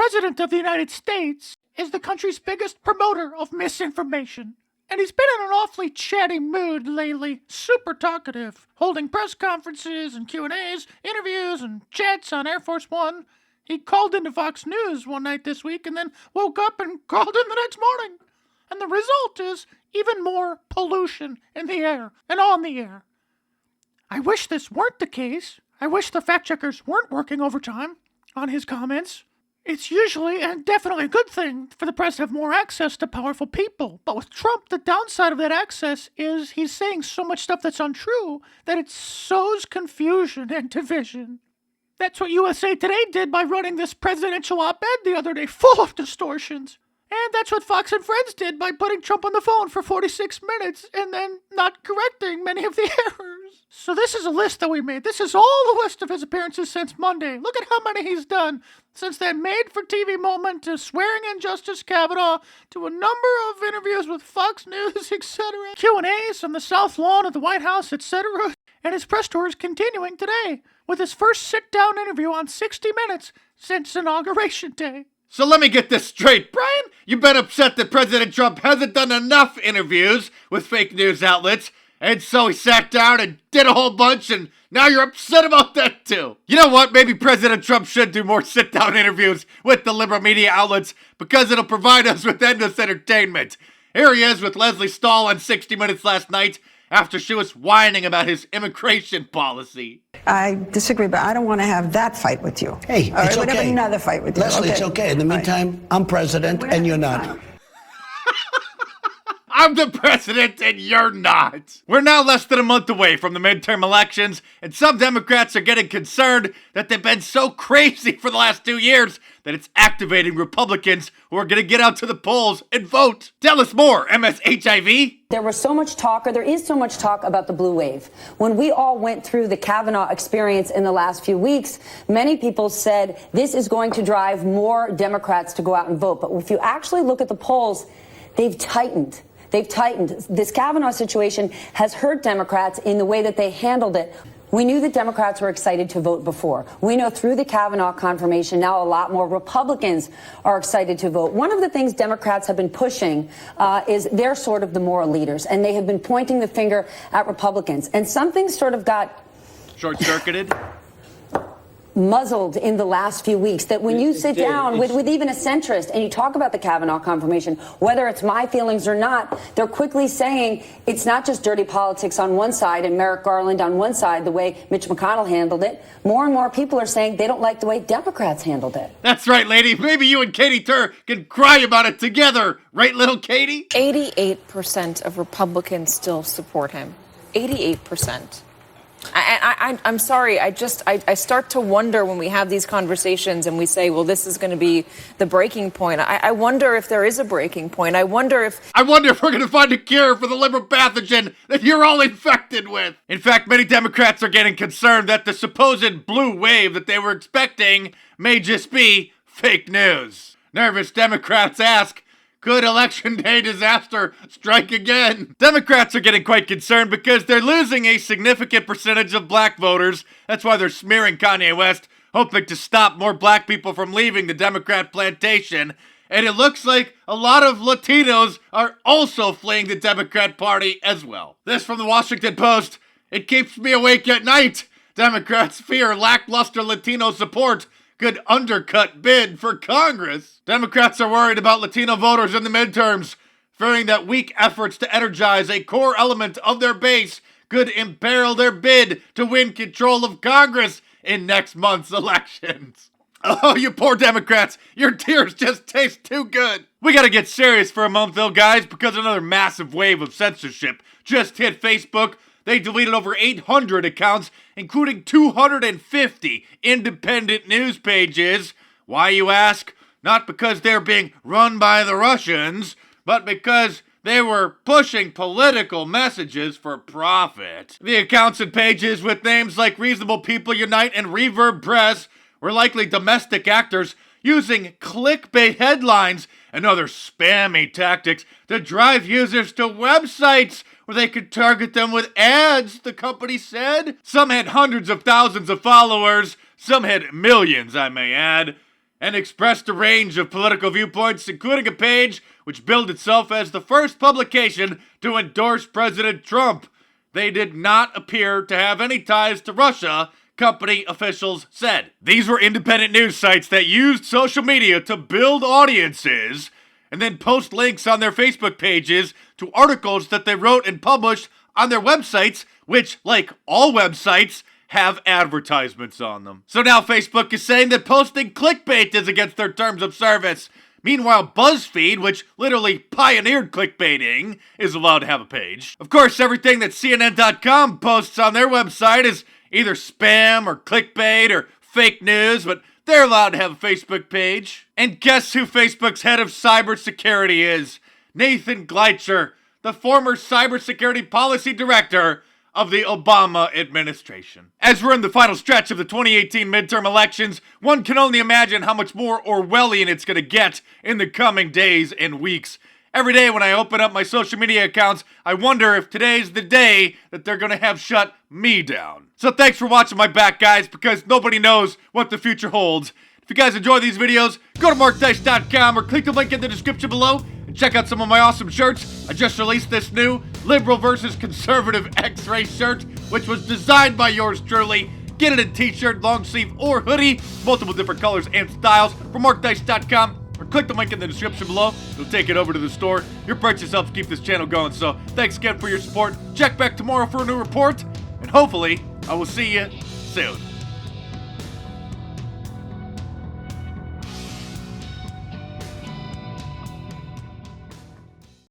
President of the United States is the country's biggest promoter of misinformation. And he's been in an awfully chatty mood lately, super talkative, holding press conferences and Q&As, interviews and chats on Air Force One. He called into Fox News one night this week and then woke up and called in the next morning. And the result is even more pollution in the air and on the air. I wish this weren't the case. I wish the fact checkers weren't working overtime on his comments. It's usually and definitely a good thing for the press to have more access to powerful people. But with Trump, the downside of that access is he's saying so much stuff that's untrue that it sows confusion and division. That's what USA Today did by running this presidential op-ed the other day, full of distortions. And that's what Fox and Friends did by putting Trump on the phone for 46 minutes and then not correcting many of the errors. So this is a list that we made. This is all the list of his appearances since Monday. Look at how many he's done since that made-for-TV moment to swearing in Justice Kavanaugh to a number of interviews with Fox News, etc. Q&As on the South Lawn of the White House, etc. And his press tour is continuing today with his first sit-down interview on 60 Minutes since Inauguration Day. So let me get this straight, Brian. You've been upset that President Trump hasn't done enough interviews with fake news outlets, and so he sat down and did a whole bunch, and now you're upset about that too. You know what? Maybe President Trump should do more sit-down interviews with the liberal media outlets because it'll provide us with endless entertainment. Here he is with Leslie Stahl on 60 Minutes last night after she was whining about his immigration policy. I disagree, but I don't want to have that fight with you. Hey, All right, it's we'll have okay. another fight with you. Leslie, it's okay. In the meantime, I'm president and you're not. I'm the president and you're not. We're now less than a month away from the midterm elections, and some Democrats are getting concerned that they've been so crazy for the last 2 years that it's activating Republicans who are going to get out to the polls and vote. Tell us more, MSHIV. There was so much talk, or there is so much talk about the blue wave. When we all went through the Kavanaugh experience in the last few weeks, many people said this is going to drive more Democrats to go out and vote. But if you actually look at the polls, they've tightened. They've tightened. This Kavanaugh situation has hurt Democrats in the way that they handled it. We knew that Democrats were excited to vote before. We know through the Kavanaugh confirmation now a lot more Republicans are excited to vote. One of the things Democrats have been pushing is they're sort of the moral leaders, and they have been pointing the finger at Republicans. And something sort of got short-circuited? Muzzled in the last few weeks, that when you sit down with even a centrist and you talk about the Kavanaugh confirmation, whether it's my feelings or not, they're quickly saying it's not just dirty politics on one side and Merrick Garland on one side, the way Mitch McConnell handled it. More and more people are saying they don't like the way Democrats handled it. That's right, lady. Maybe you and Katie Tur can cry about it together. Right, little Katie? 88% of Republicans still support him. 88%. I'm sorry. I start to wonder when we have these conversations and we say, well, this is going to be the breaking point. I wonder if there is a breaking point. I wonder if we're going to find a cure for the liberal pathogen that you're all infected with. In fact, many Democrats are getting concerned that the supposed blue wave that they were expecting may just be fake news. Nervous Democrats ask, could Election Day disaster strike again? Democrats are getting quite concerned because they're losing a significant percentage of black voters. That's why they're smearing Kanye West, hoping to stop more black people from leaving the Democrat plantation. And it looks like a lot of Latinos are also fleeing the Democrat Party as well. This from the Washington Post. It keeps me awake at night. Democrats fear lackluster Latino support could undercut bid for Congress. Democrats are worried about Latino voters in the midterms, fearing that weak efforts to energize a core element of their base could imperil their bid to win control of Congress in next month's elections. Oh, you poor Democrats, your tears just taste too good. We gotta get serious for a moment though, guys, because another massive wave of censorship just hit Facebook. They deleted over 800 accounts, including 250 independent news pages. Why, you ask? Not because they're being run by the Russians, but because they were pushing political messages for profit. The accounts and pages with names like Reasonable People Unite and Reverb Press were likely domestic actors using clickbait headlines and other spammy tactics to drive users to websites where they could target them with ads, the company said. Some had hundreds of thousands of followers, some had millions, I may add. and expressed a range of political viewpoints, including a page which billed itself as the first publication to endorse President Trump. They did not appear to have any ties to Russia, company officials said. These were independent news sites that used social media to build audiences and then post links on their Facebook pages to articles that they wrote and published on their websites, which, like all websites, have advertisements on them. So now Facebook is saying that posting clickbait is against their terms of service. Meanwhile, BuzzFeed, which literally pioneered clickbaiting, is allowed to have a page. Of course, everything that CNN.com posts on their website is either spam or clickbait or fake news, but they're allowed to have a Facebook page. And guess who Facebook's head of cybersecurity is? Nathan Gleitcher, the former cybersecurity policy director of the Obama administration. As we're in the final stretch of the 2018 midterm elections, one can only imagine how much more Orwellian it's gonna get in the coming days and weeks. Every day when I open up my social media accounts, I wonder if today's the day that they're gonna have shut me down. So thanks for watching my back, guys, because nobody knows what the future holds. If you guys enjoy these videos, go to MarkDice.com or click the link in the description below and check out some of my awesome shirts. I just released this new Liberal versus Conservative X-Ray shirt, which was designed by yours truly. Get it in t-shirt, long sleeve, or hoodie, multiple different colors and styles from MarkDice.com, or click the link in the description below. It'll take it over to the store. Your purchase helps keep this channel going, so thanks again for your support. Check back tomorrow for a new report, and hopefully I will see you soon.